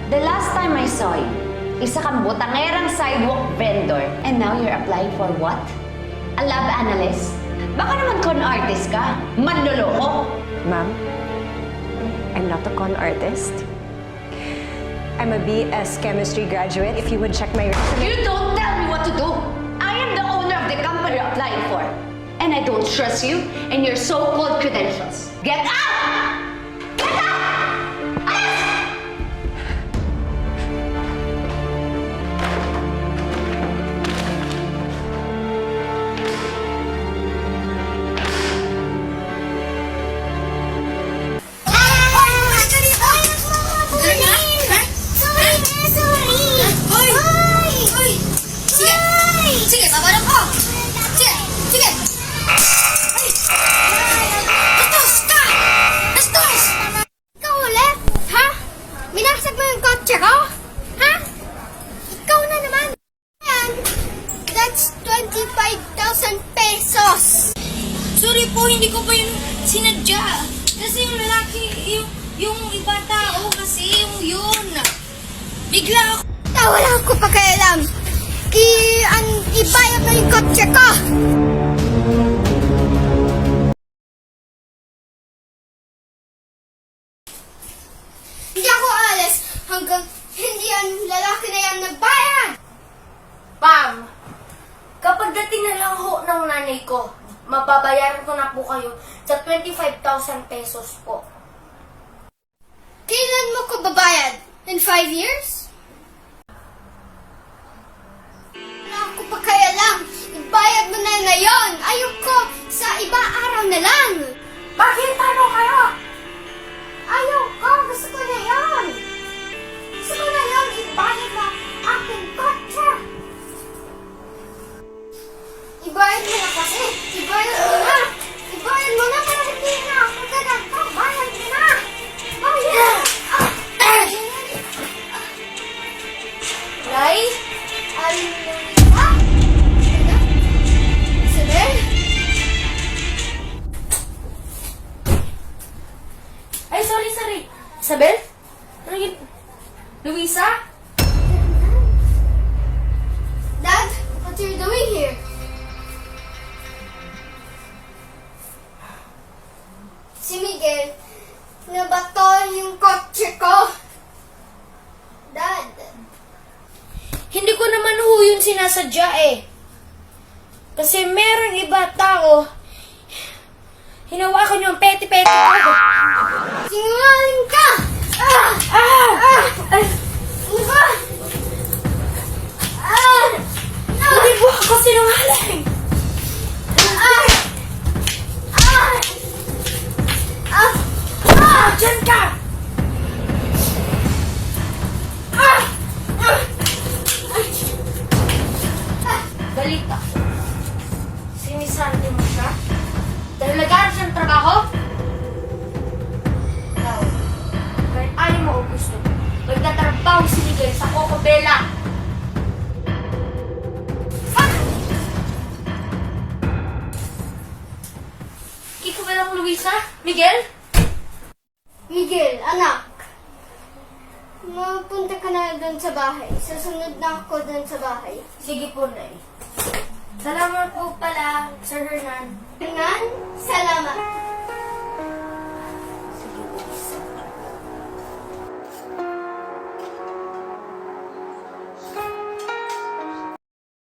The last time I saw you, isa kang butangerang sidewalk vendor. And now you're applying for what? A lab analyst? Baka naman con artist ka? Manloloko? Ma'am, I'm not a con artist. I'm a BS chemistry graduate. If you would check my resume. You don't tell me what to do! I am the owner of the company you're applying for. And I don't trust you and your so-called credentials. Get out! Get out! Ayos! Sige, babalak ko! Sige! Sige! Bastos ka! Bastos! Ikaw ulit? Ha? Minasag mo yung kotse ko? Ha? Ikaw na naman! And that's 25,000 pesos! Sorry po, hindi ko pa yun sinadya. Kasi yung lalaki, yung iba tao kasi yung yun. Bigla ako. Wala ko pakialam. Ibayad mo yung kotse ko! Hindi ako alis hanggang hindi ang lalaki na yan nagbayad! Ma'am, kapag dating na lang ho ng nanay ko, mababayaran ko na po kayo sa 25,000 pesos po. Kailan mo ko babayad? In 5 years? Wala ako pa kaya lang. Ibayad mo na ngayon. Ayoko sa iba araw na lang. Bakit? Ano kayo? Ayoko. Gusto ko na yon. Gusto ko na yon. Ibayad na aking kotse. Ibayad mo na kasi. Ibayad mo na. Ibayad mo na para hindi na ako gaganto. Bayad mo na. Bayad. Nay? Ay, sorry. Isabel? Ano yun? Luisa? Dad, what are you doing here? Si Miguel, nabato yung kotse ko. Dad, Hindi ko naman ho yun sinasadya eh. Kasi merong iba tao, hinawakan yung peti-peti ko. sinungaling ka! Ano ba? Hindi po ako sinungaling. Diyan ka! Balita. Sinisante mo siya? Dahil nag-aaral siyang trabaho? Ikaw, kahit ayaw mo o gusto, magtatrabaho si Miguel sa Coco Bella. Ikaw ba lang, Luisa? Miguel? Miguel, anak. Mapunta ka na doon sa bahay. Susunod na ako doon sa bahay. Sige po, Nay. Salamat